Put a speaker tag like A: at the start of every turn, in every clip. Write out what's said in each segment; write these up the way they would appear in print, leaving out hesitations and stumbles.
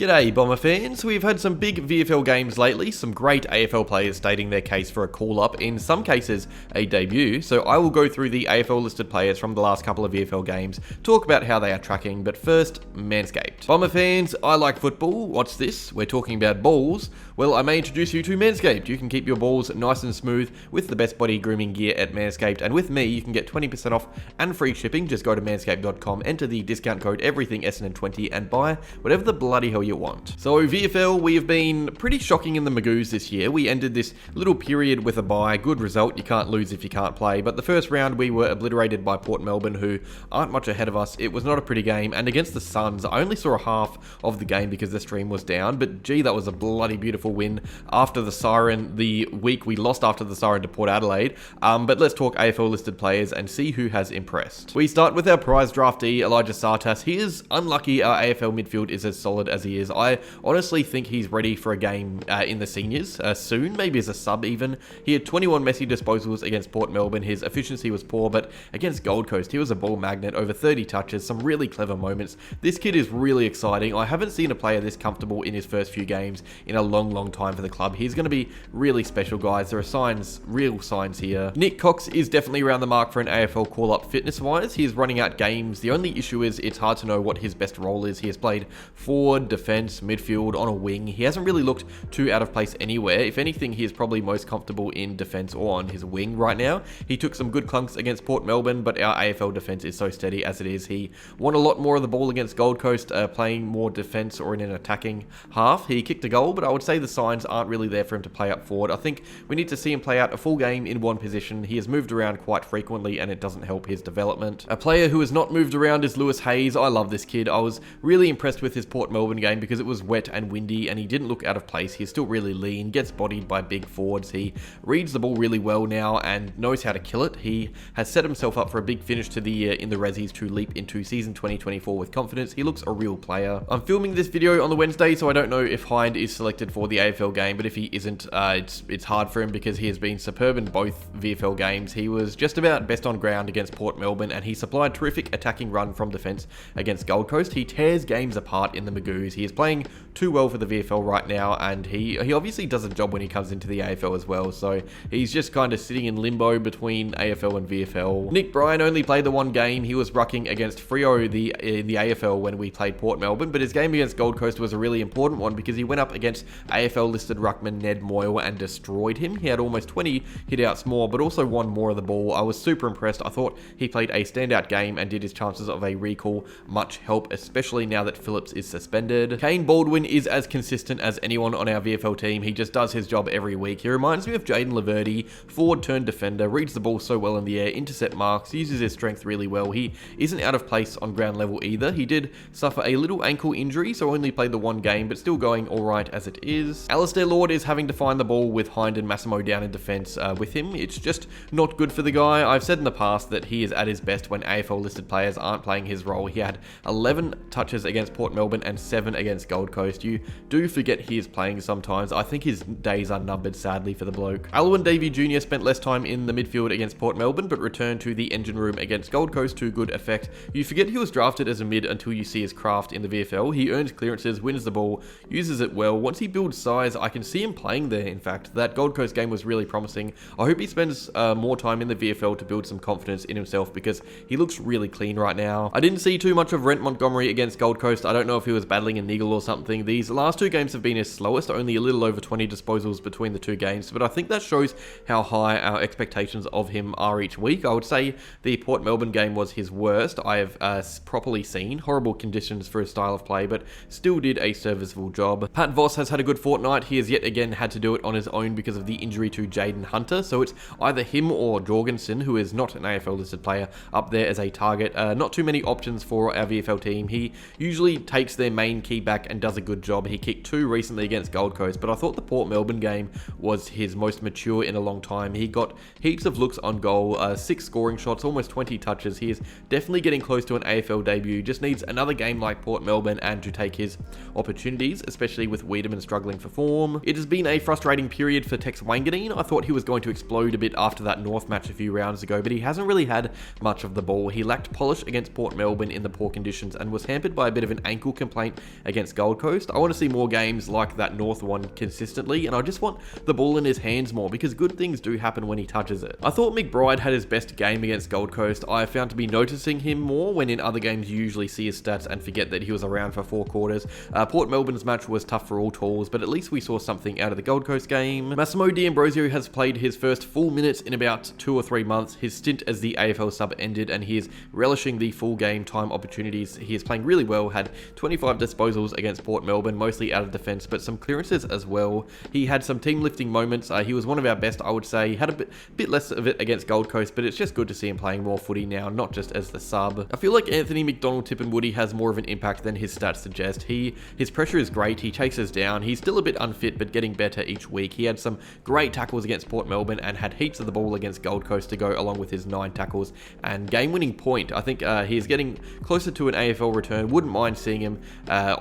A: G'day Bomber fans, we've had some big VFL games lately, some great AFL players stating their case for a call-up, in some cases a debut, so I will go through the AFL listed players from the last couple of VFL games, talk about how they are tracking, but first, Manscaped. Bomber fans, I like football, what's this? We're talking about balls? Well, I may introduce you to Manscaped. You can keep your balls nice and smooth with the best body grooming gear at Manscaped, and with me you can get 20% off and free shipping. Just go to manscaped.com, enter the discount code EVERYTHING-Essendon20 and buy whatever the bloody hell you want. So VFL, we have been pretty shocking in the Magoos this year. We ended this little period with a bye, good result, you can't lose if you can't play, but the first round we were obliterated by Port Melbourne, who aren't much ahead of us. It was not a pretty game, and against the Suns, I only saw a half of the game because the stream was down, but gee, that was a bloody beautiful win after the siren the week we lost after the siren to Port Adelaide. But let's talk AFL listed players and see who has impressed. We start with our prize draftee, Elijah Tsatas. He is unlucky our AFL midfield is as solid as he is. I honestly think he's ready for a game in the seniors soon, maybe as a sub even. He had 21 messy disposals against Port Melbourne. His efficiency was poor, but against Gold Coast, he was a ball magnet, over 30 touches, some really clever moments. This kid is really exciting. I haven't seen a player this comfortable in his first few games in a long time for the club. He's going to be really special, guys. There are signs, real signs here. Nik Cox is definitely around the mark for an AFL call-up fitness-wise. He is running out games. The only issue is it's hard to know what his best role is. He has played forward, defence, midfield, on a wing. He hasn't really looked too out of place anywhere. If anything, he is probably most comfortable in defence or on his wing right now. He took some good clunks against Port Melbourne, but our AFL defence is so steady as it is. He won a lot more of the ball against Gold Coast, playing more defence or in an attacking half. He kicked a goal, but I would say the signs aren't really there for him to play up forward. I think we need to see him play out a full game in one position. He has moved around quite frequently and it doesn't help his development. A player who has not moved around is Lewis Hayes. I love this kid. I was really impressed with his Port Melbourne game because it was wet and windy and he didn't look out of place. He's still really lean, gets bodied by big forwards. He reads the ball really well now and knows how to kill it. He has set himself up for a big finish to the year in the Rezzies to leap into season 2024 with confidence. He looks a real player. I'm filming this video on the Wednesday, so I don't know if Hind is selected for the AFL game, but if he isn't, it's hard for him because he has been superb in both VFL games. He was just about best on ground against Port Melbourne and he supplied terrific attacking run from defence against Gold Coast. He tears games apart in the Magoos. He is playing too well for the VFL right now, and he obviously does a job when he comes into the AFL as well, so he's just kind of sitting in limbo between AFL and VFL. Nick Bryan only played the one game. He was rucking against Freo in the AFL when we played Port Melbourne, but his game against Gold Coast was a really important one because he went up against AFL listed ruckman Ned Moyle and destroyed him. He had almost 20 hit-outs more, but also won more of the ball. I was super impressed. I thought he played a standout game and did his chances of a recall much help, especially now that Phillips is suspended. Kaine Baldwin is as consistent as anyone on our VFL team. He just does his job every week. He reminds me of Jaden Laverty, forward turned defender, reads the ball so well in the air, intercept marks, uses his strength really well. He isn't out of place on ground level either. He did suffer a little ankle injury, so only played the one game, but still going alright as it is. Alistair Lord is having to find the ball with Hind and Massimo down in defence with him. It's just not good for the guy. I've said in the past that he is at his best when AFL listed players aren't playing his role. He had 11 touches against Port Melbourne and 7 against Gold Coast. You do forget he is playing sometimes. I think his days are numbered, sadly, for the bloke. Alwyn Davey Jr spent less time in the midfield against Port Melbourne, but returned to the engine room against Gold Coast to good effect. You forget he was drafted as a mid until you see his craft in the VFL. He earns clearances, wins the ball, uses it well. Once he builds size, I can see him playing there, in fact. That Gold Coast game was really promising. I hope he spends more time in the VFL to build some confidence in himself because he looks really clean right now. I didn't see too much of Rhett Montgomerie against Gold Coast. I don't know if he was battling a niggle or something. These last two games have been his slowest, only a little over 20 disposals between the two games, but I think that shows how high our expectations of him are each week. I would say the Port Melbourne game was his worst I have properly seen. Horrible conditions for his style of play, but still did a serviceable job. Pat Voss has had a good fortnight. He has yet again had to do it on his own because of the injury to Jaden Hunter, so it's either him or Jorgensen, who is not an AFL listed player, up there as a target. Not too many options for our VFL team. He usually takes their main key back and does a good job. He kicked 2 recently against Gold Coast, but I thought the Port Melbourne game was his most mature in a long time. He got heaps of looks on goal, 6 scoring shots, almost 20 touches. He is definitely getting close to an AFL debut. Just needs another game like Port Melbourne and to take his opportunities, especially with Wiedemann struggling for form. It has been a frustrating period for Tex Wanganeen. I thought he was going to explode a bit after that North match a few rounds ago, but he hasn't really had much of the ball. He lacked polish against Port Melbourne in the poor conditions and was hampered by a bit of an ankle complaint against Gold Coast. I want to see more games like that North one consistently, and I just want the ball in his hands more because good things do happen when he touches it. I thought McBride had his best game against Gold Coast. I found to be noticing him more when in other games you usually see his stats and forget that he was around for 4 quarters. Port Melbourne's match was tough for all tools, but at least we saw something out of the Gold Coast game. Massimo D'Ambrosio has played his first full minutes in about 2 or 3 months. His stint as the AFL sub ended and he is relishing the full game time opportunities. He is playing really well, had 25 disposals against Port Melbourne, mostly out of defence, but some clearances as well. He had some team lifting moments. He was one of our best, I would say. He had a bit less of it against Gold Coast, but it's just good to see him playing more footy now, not just as the sub. I feel like Anthony McDonald-Tipungwuti has more of an impact than his stats suggest. His pressure is great. He chases down. He's still a bit unfit, but getting better each week. He had some great tackles against Port Melbourne and had heaps of the ball against Gold Coast to go along with his 9 tackles and game-winning point. I think he is getting closer to an AFL return. Wouldn't mind seeing him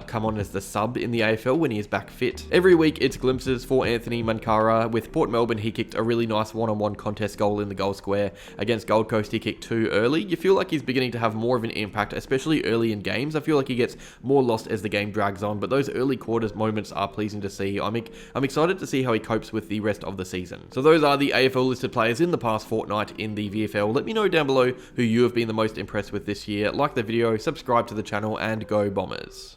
A: come on as the sub in the AFL when he is back fit. Every week it's glimpses for Anthony Munkara. With Port Melbourne, he kicked a really nice one-on-one contest goal in the goal square. Against Gold Coast, he kicked 2 early. You feel like he's beginning to have more of an impact, especially early in games. I feel like he gets more lost as the game drags on, but those early quarters moments are pleasing to see. I'm excited to see how he copes with the rest of the season. So those are the AFL listed players in the past fortnight in the VFL. Let me know down below who you have been the most impressed with this year. Like the video, subscribe to the channel, and go Bombers.